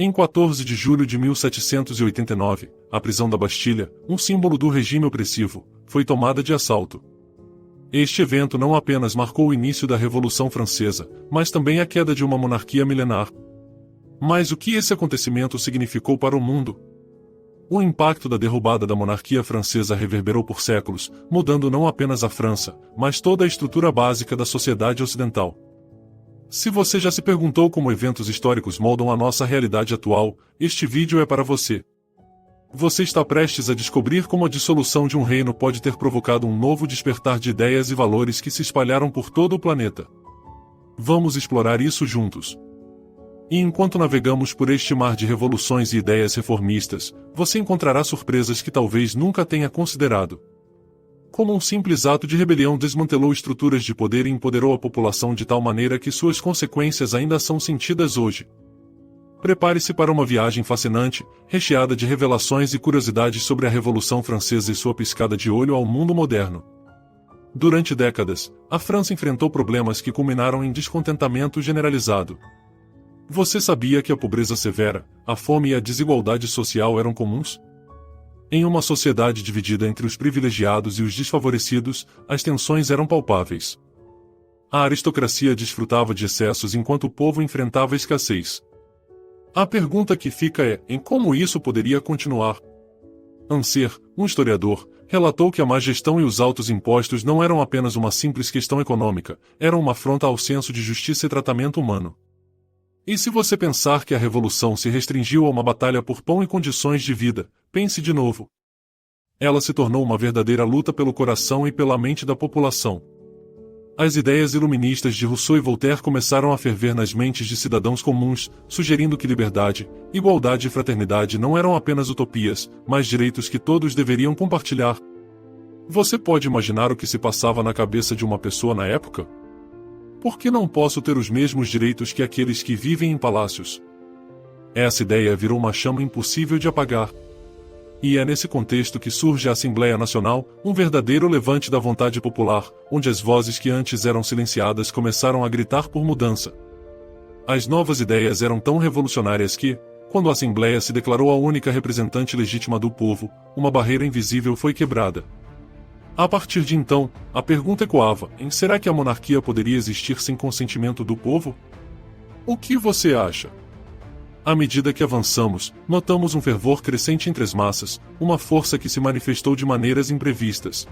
Em 14 de julho de 1789, a prisão da Bastilha, um símbolo do regime opressivo, foi tomada de assalto. Este evento não apenas marcou o início da Revolução Francesa, mas também a queda de uma monarquia milenar. Mas o que esse acontecimento significou para o mundo? O impacto da derrubada da monarquia francesa reverberou por séculos, mudando não apenas a França, mas toda a estrutura básica da sociedade ocidental. Se você já se perguntou como eventos históricos moldam a nossa realidade atual, este vídeo é para você. Você está prestes a descobrir como a dissolução de um reino pode ter provocado um novo despertar de ideias e valores que se espalharam por todo o planeta. Vamos explorar isso juntos. E enquanto navegamos por este mar de revoluções e ideias reformistas, você encontrará surpresas que talvez nunca tenha considerado. Como um simples ato de rebelião desmantelou estruturas de poder e empoderou a população de tal maneira que suas consequências ainda são sentidas hoje. Prepare-se para uma viagem fascinante, recheada de revelações e curiosidades sobre a Revolução Francesa e sua piscada de olho ao mundo moderno. Durante décadas, a França enfrentou problemas que culminaram em descontentamento generalizado. Você sabia que a pobreza severa, a fome e a desigualdade social eram comuns? Em uma sociedade dividida entre os privilegiados e os desfavorecidos, as tensões eram palpáveis. A aristocracia desfrutava de excessos enquanto o povo enfrentava a escassez. A pergunta que fica é, em como isso poderia continuar? Anser, um historiador, relatou que a má gestão e os altos impostos não eram apenas uma simples questão econômica, eram uma afronta ao senso de justiça e tratamento humano. E se você pensar que a revolução se restringiu a uma batalha por pão e condições de vida, pense de novo. Ela se tornou uma verdadeira luta pelo coração e pela mente da população. As ideias iluministas de Rousseau e Voltaire começaram a ferver nas mentes de cidadãos comuns, sugerindo que liberdade, igualdade e fraternidade não eram apenas utopias, mas direitos que todos deveriam compartilhar. Você pode imaginar o que se passava na cabeça de uma pessoa na época? Por que não posso ter os mesmos direitos que aqueles que vivem em palácios? Essa ideia virou uma chama impossível de apagar. E é nesse contexto que surge a Assembleia Nacional, um verdadeiro levante da vontade popular, onde as vozes que antes eram silenciadas começaram a gritar por mudança. As novas ideias eram tão revolucionárias que, quando a Assembleia se declarou a única representante legítima do povo, uma barreira invisível foi quebrada. A partir de então, a pergunta ecoava: será que a monarquia poderia existir sem consentimento do povo? O que você acha? À medida que avançamos, notamos um fervor crescente entre as massas, uma força que se manifestou de maneiras imprevistas.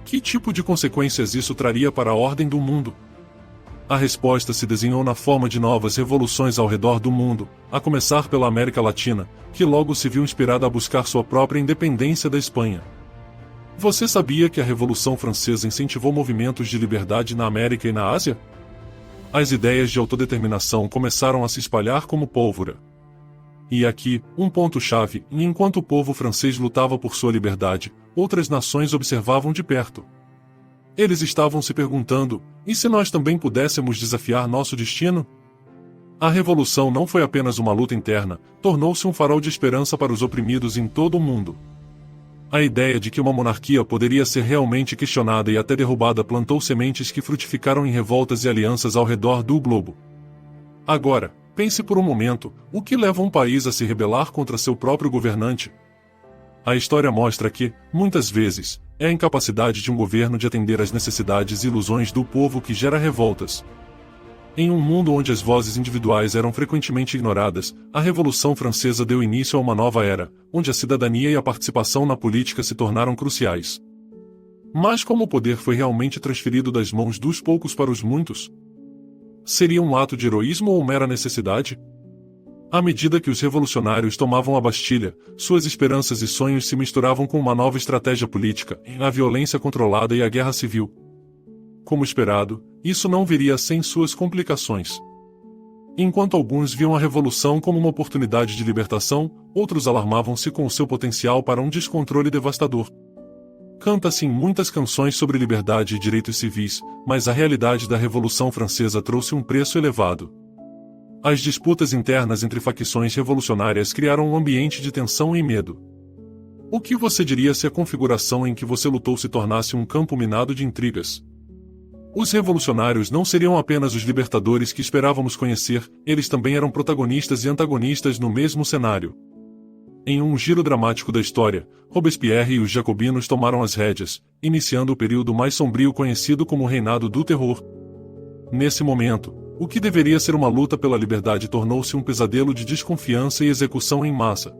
Que tipo de consequências isso traria para a ordem do mundo? A resposta se desenhou na forma de novas revoluções ao redor do mundo, a começar pela América Latina, que logo se viu inspirada a buscar sua própria independência da Espanha. Você sabia que a Revolução Francesa incentivou movimentos de liberdade na América e na Ásia? As ideias de autodeterminação começaram a se espalhar como pólvora. E aqui, um ponto-chave, e enquanto o povo francês lutava por sua liberdade, outras nações observavam de perto. Eles estavam se perguntando, e se nós também pudéssemos desafiar nosso destino? A Revolução não foi apenas uma luta interna, tornou-se um farol de esperança para os oprimidos em todo o mundo. A ideia de que uma monarquia poderia ser realmente questionada e até derrubada plantou sementes que frutificaram em revoltas e alianças ao redor do globo. Agora, pense por um momento, o que leva um país a se rebelar contra seu próprio governante? A história mostra que, muitas vezes, é a incapacidade de um governo de atender às necessidades e ilusões do povo que gera revoltas. Em um mundo onde as vozes individuais eram frequentemente ignoradas, a Revolução Francesa deu início a uma nova era, onde a cidadania e a participação na política se tornaram cruciais. Mas como o poder foi realmente transferido das mãos dos poucos para os muitos? Seria um ato de heroísmo ou mera necessidade? À medida que os revolucionários tomavam a Bastilha, suas esperanças e sonhos se misturavam com uma nova estratégia política, a violência controlada e a guerra civil. Como esperado, isso não viria sem suas complicações. Enquanto alguns viam a revolução como uma oportunidade de libertação, outros alarmavam-se com o seu potencial para um descontrole devastador. Canta-se em muitas canções sobre liberdade e direitos civis, mas a realidade da Revolução Francesa trouxe um preço elevado. As disputas internas entre facções revolucionárias criaram um ambiente de tensão e medo. O que você diria se a configuração em que você lutou se tornasse um campo minado de intrigas? Os revolucionários não seriam apenas os libertadores que esperávamos conhecer, eles também eram protagonistas e antagonistas no mesmo cenário. Em um giro dramático da história, Robespierre e os jacobinos tomaram as rédeas, iniciando o período mais sombrio conhecido como o Reinado do Terror. Nesse momento, o que deveria ser uma luta pela liberdade tornou-se um pesadelo de desconfiança e execução em massa.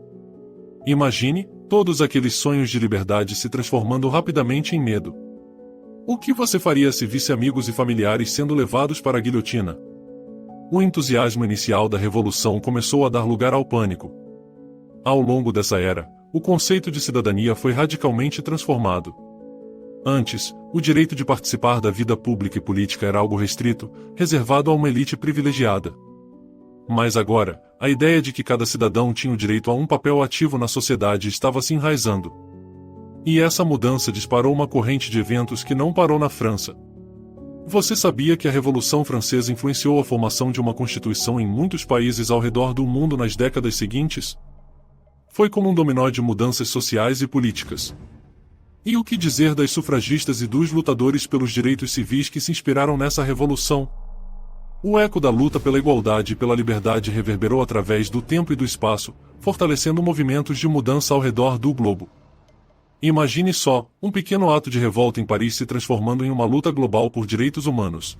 Imagine todos aqueles sonhos de liberdade se transformando rapidamente em medo. O que você faria se visse amigos e familiares sendo levados para a guilhotina? O entusiasmo inicial da revolução começou a dar lugar ao pânico. Ao longo dessa era, o conceito de cidadania foi radicalmente transformado. Antes, o direito de participar da vida pública e política era algo restrito, reservado a uma elite privilegiada. Mas agora, a ideia de que cada cidadão tinha o direito a um papel ativo na sociedade estava se enraizando. E essa mudança disparou uma corrente de eventos que não parou na França. Você sabia que a Revolução Francesa influenciou a formação de uma constituição em muitos países ao redor do mundo nas décadas seguintes? Foi como um dominó de mudanças sociais e políticas. E o que dizer das sufragistas e dos lutadores pelos direitos civis que se inspiraram nessa revolução? O eco da luta pela igualdade e pela liberdade reverberou através do tempo e do espaço, fortalecendo movimentos de mudança ao redor do globo. Imagine só, um pequeno ato de revolta em Paris se transformando em uma luta global por direitos humanos.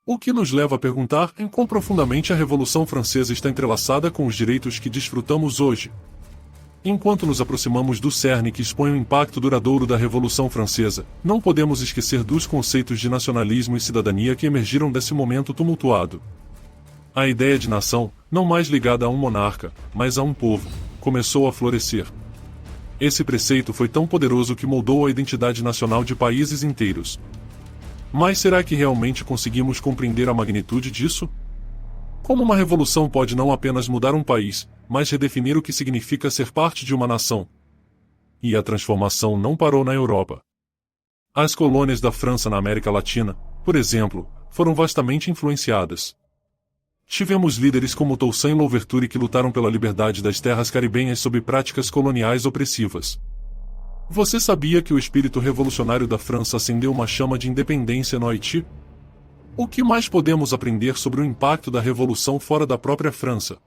O que nos leva a perguntar em quão profundamente a Revolução Francesa está entrelaçada com os direitos que desfrutamos hoje. Enquanto nos aproximamos do cerne que expõe o impacto duradouro da Revolução Francesa, não podemos esquecer dos conceitos de nacionalismo e cidadania que emergiram desse momento tumultuado. A ideia de nação, não mais ligada a um monarca, mas a um povo, começou a florescer. Esse preceito foi tão poderoso que moldou a identidade nacional de países inteiros. Mas será que realmente conseguimos compreender a magnitude disso? Como uma revolução pode não apenas mudar um país, mas redefinir o que significa ser parte de uma nação? E a transformação não parou na Europa. As colônias da França na América Latina, por exemplo, foram vastamente influenciadas. Tivemos líderes como Toussaint Louverture que lutaram pela liberdade das terras caribenhas sob práticas coloniais opressivas. Você sabia que o espírito revolucionário da França acendeu uma chama de independência no Haiti? O que mais podemos aprender sobre o impacto da revolução fora da própria França?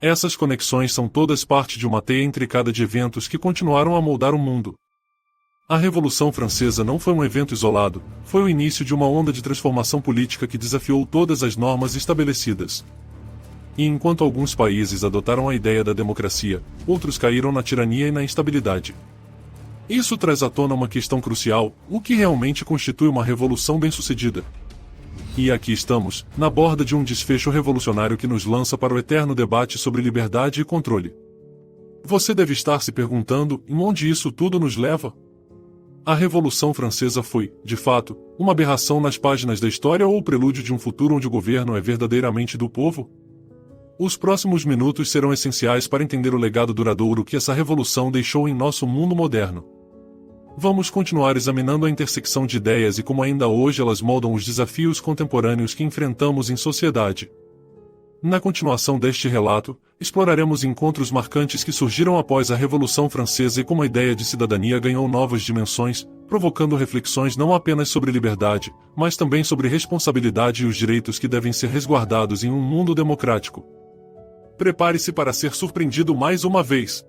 Essas conexões são todas parte de uma teia intricada de eventos que continuaram a moldar o mundo. A Revolução Francesa não foi um evento isolado, foi o início de uma onda de transformação política que desafiou todas as normas estabelecidas. E enquanto alguns países adotaram a ideia da democracia, outros caíram na tirania e na instabilidade. Isso traz à tona uma questão crucial: o que realmente constitui uma revolução bem-sucedida? E aqui estamos, na borda de um desfecho revolucionário que nos lança para o eterno debate sobre liberdade e controle. Você deve estar se perguntando, em onde isso tudo nos leva? A Revolução Francesa foi, de fato, uma aberração nas páginas da história ou o prelúdio de um futuro onde o governo é verdadeiramente do povo? Os próximos minutos serão essenciais para entender o legado duradouro que essa revolução deixou em nosso mundo moderno. Vamos continuar examinando a intersecção de ideias e como ainda hoje elas moldam os desafios contemporâneos que enfrentamos em sociedade. Na continuação deste relato, exploraremos encontros marcantes que surgiram após a Revolução Francesa e como a ideia de cidadania ganhou novas dimensões, provocando reflexões não apenas sobre liberdade, mas também sobre responsabilidade e os direitos que devem ser resguardados em um mundo democrático. Prepare-se para ser surpreendido mais uma vez.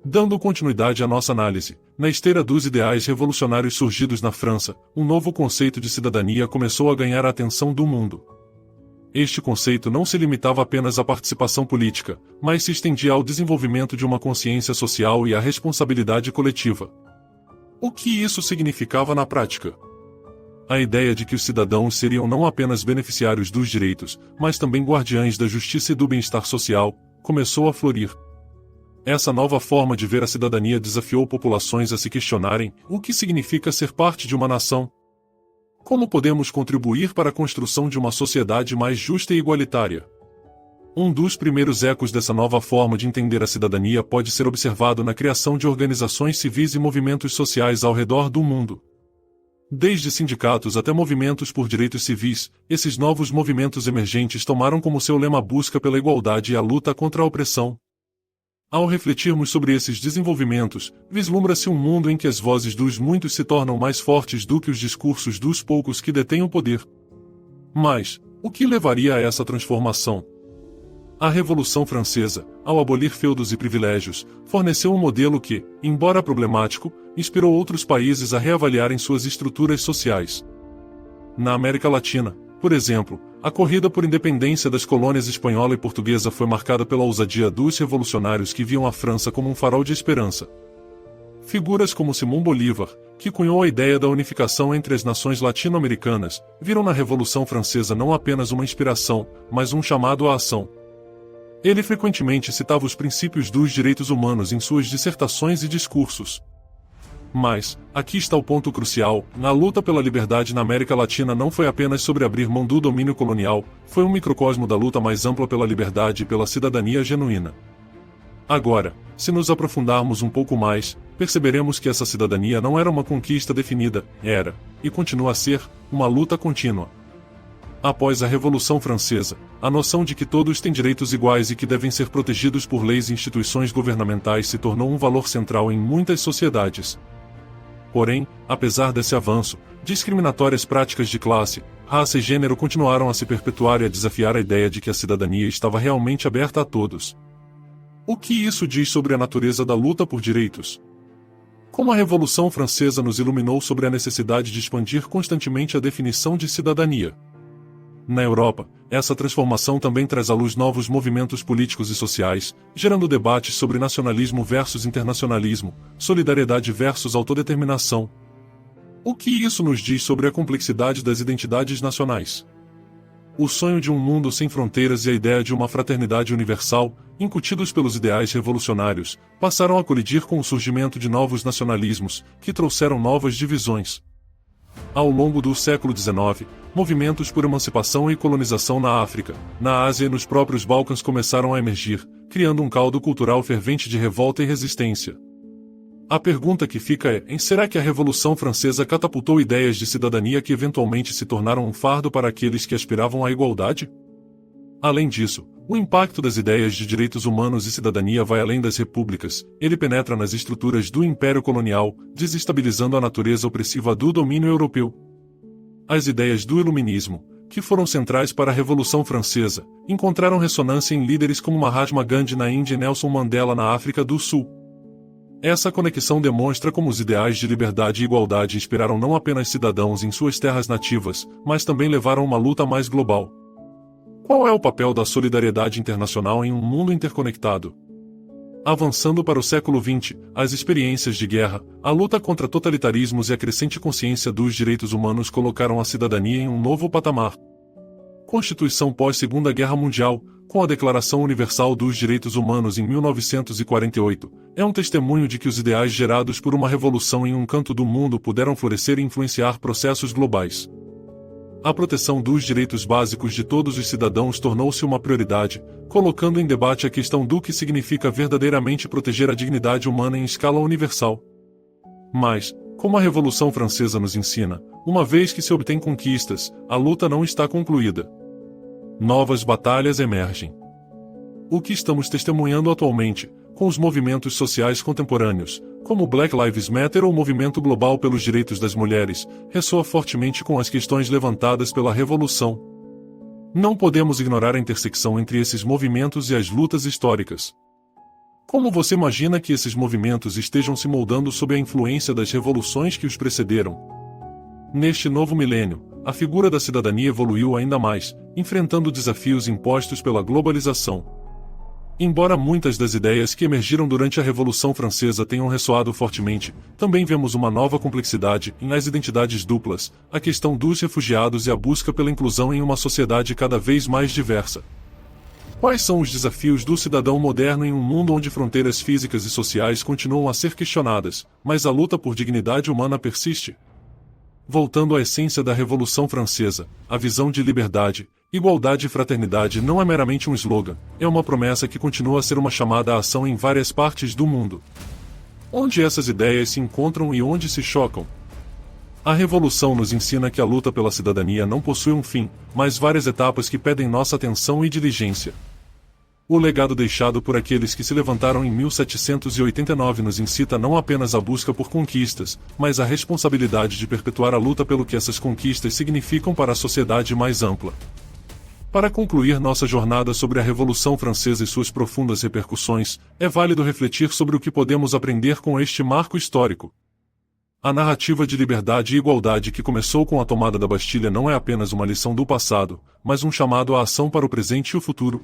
Dando continuidade à nossa análise, na esteira dos ideais revolucionários surgidos na França, um novo conceito de cidadania começou a ganhar a atenção do mundo. Este conceito não se limitava apenas à participação política, mas se estendia ao desenvolvimento de uma consciência social e à responsabilidade coletiva. O que isso significava na prática? A ideia de que os cidadãos seriam não apenas beneficiários dos direitos, mas também guardiães da justiça e do bem-estar social, começou a florir. Essa nova forma de ver a cidadania desafiou populações a se questionarem o que significa ser parte de uma nação. Como podemos contribuir para a construção de uma sociedade mais justa e igualitária? Um dos primeiros ecos dessa nova forma de entender a cidadania pode ser observado na criação de organizações civis e movimentos sociais ao redor do mundo. Desde sindicatos até movimentos por direitos civis, esses novos movimentos emergentes tomaram como seu lema a busca pela igualdade e a luta contra a opressão. Ao refletirmos sobre esses desenvolvimentos, vislumbra-se um mundo em que as vozes dos muitos se tornam mais fortes do que os discursos dos poucos que detêm o poder. Mas, o que levaria a essa transformação? A Revolução Francesa, ao abolir feudos e privilégios, forneceu um modelo que, embora problemático, inspirou outros países a reavaliarem suas estruturas sociais. Na América Latina, por exemplo, a corrida por independência das colônias espanhola e portuguesa foi marcada pela ousadia dos revolucionários que viam a França como um farol de esperança. Figuras como Simão Bolívar, que cunhou a ideia da unificação entre as nações latino-americanas, viram na Revolução Francesa não apenas uma inspiração, mas um chamado à ação. Ele frequentemente citava os princípios dos direitos humanos em suas dissertações e discursos. Mas, aqui está o ponto crucial: a luta pela liberdade na América Latina não foi apenas sobre abrir mão do domínio colonial, foi um microcosmo da luta mais ampla pela liberdade e pela cidadania genuína. Agora, se nos aprofundarmos um pouco mais, perceberemos que essa cidadania não era uma conquista definida, era, e continua a ser, uma luta contínua. Após a Revolução Francesa, a noção de que todos têm direitos iguais e que devem ser protegidos por leis e instituições governamentais se tornou um valor central em muitas sociedades. Porém, apesar desse avanço, discriminatórias práticas de classe, raça e gênero continuaram a se perpetuar e a desafiar a ideia de que a cidadania estava realmente aberta a todos. O que isso diz sobre a natureza da luta por direitos? Como a Revolução Francesa nos iluminou sobre a necessidade de expandir constantemente a definição de cidadania. Na Europa, essa transformação também traz à luz novos movimentos políticos e sociais, gerando debates sobre nacionalismo versus internacionalismo, solidariedade versus autodeterminação. O que isso nos diz sobre a complexidade das identidades nacionais? O sonho de um mundo sem fronteiras e a ideia de uma fraternidade universal, incutidos pelos ideais revolucionários, passaram a colidir com o surgimento de novos nacionalismos, que trouxeram novas divisões. Ao longo do século XIX, movimentos por emancipação e colonização na África, na Ásia e nos próprios Balcãs começaram a emergir, criando um caldo cultural fervente de revolta e resistência. A pergunta que fica é: será que a Revolução Francesa catapultou ideias de cidadania que eventualmente se tornaram um fardo para aqueles que aspiravam à igualdade? Além disso, o impacto das ideias de direitos humanos e cidadania vai além das repúblicas, ele penetra nas estruturas do Império Colonial, desestabilizando a natureza opressiva do domínio europeu. As ideias do Iluminismo, que foram centrais para a Revolução Francesa, encontraram ressonância em líderes como Mahatma Gandhi na Índia e Nelson Mandela na África do Sul. Essa conexão demonstra como os ideais de liberdade e igualdade inspiraram não apenas cidadãos em suas terras nativas, mas também levaram uma luta mais global. Qual é o papel da solidariedade internacional em um mundo interconectado? Avançando para o século XX, as experiências de guerra, a luta contra totalitarismos e a crescente consciência dos direitos humanos colocaram a cidadania em um novo patamar. Constituição pós-Segunda Guerra Mundial, com a Declaração Universal dos Direitos Humanos em 1948, é um testemunho de que os ideais gerados por uma revolução em um canto do mundo puderam florescer e influenciar processos globais. A proteção dos direitos básicos de todos os cidadãos tornou-se uma prioridade, colocando em debate a questão do que significa verdadeiramente proteger a dignidade humana em escala universal. Mas, como a Revolução Francesa nos ensina, uma vez que se obtém conquistas, a luta não está concluída. Novas batalhas emergem. O que estamos testemunhando atualmente, com os movimentos sociais contemporâneos, como o Black Lives Matter ou o movimento global pelos direitos das mulheres, ressoa fortemente com as questões levantadas pela Revolução. Não podemos ignorar a intersecção entre esses movimentos e as lutas históricas. Como você imagina que esses movimentos estejam se moldando sob a influência das revoluções que os precederam? Neste novo milênio, a figura da cidadania evoluiu ainda mais, enfrentando desafios impostos pela globalização. Embora muitas das ideias que emergiram durante a Revolução Francesa tenham ressoado fortemente, também vemos uma nova complexidade nas identidades duplas, a questão dos refugiados e a busca pela inclusão em uma sociedade cada vez mais diversa. Quais são os desafios do cidadão moderno em um mundo onde fronteiras físicas e sociais continuam a ser questionadas, mas a luta por dignidade humana persiste? Voltando à essência da Revolução Francesa, a visão de liberdade, igualdade e fraternidade não é meramente um slogan, é uma promessa que continua a ser uma chamada à ação em várias partes do mundo. Onde essas ideias se encontram e onde se chocam? A Revolução nos ensina que a luta pela cidadania não possui um fim, mas várias etapas que pedem nossa atenção e diligência. O legado deixado por aqueles que se levantaram em 1789 nos incita não apenas à busca por conquistas, mas à responsabilidade de perpetuar a luta pelo que essas conquistas significam para a sociedade mais ampla. Para concluir nossa jornada sobre a Revolução Francesa e suas profundas repercussões, é válido refletir sobre o que podemos aprender com este marco histórico. A narrativa de liberdade e igualdade que começou com a tomada da Bastilha não é apenas uma lição do passado, mas um chamado à ação para o presente e o futuro.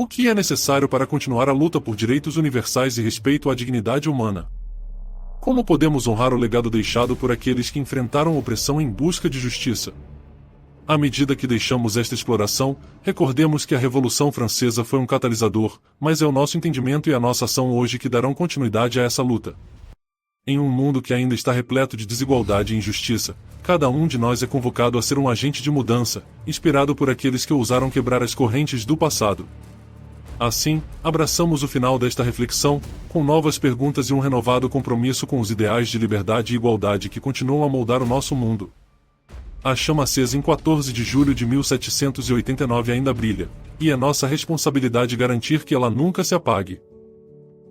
O que é necessário para continuar a luta por direitos universais e respeito à dignidade humana? Como podemos honrar o legado deixado por aqueles que enfrentaram opressão em busca de justiça? À medida que deixamos esta exploração, recordemos que a Revolução Francesa foi um catalisador, mas é o nosso entendimento e a nossa ação hoje que darão continuidade a essa luta. Em um mundo que ainda está repleto de desigualdade e injustiça, cada um de nós é convocado a ser um agente de mudança, inspirado por aqueles que ousaram quebrar as correntes do passado. Assim, abraçamos o final desta reflexão, com novas perguntas e um renovado compromisso com os ideais de liberdade e igualdade que continuam a moldar o nosso mundo. A chama acesa em 14 de julho de 1789 ainda brilha, e é nossa responsabilidade garantir que ela nunca se apague.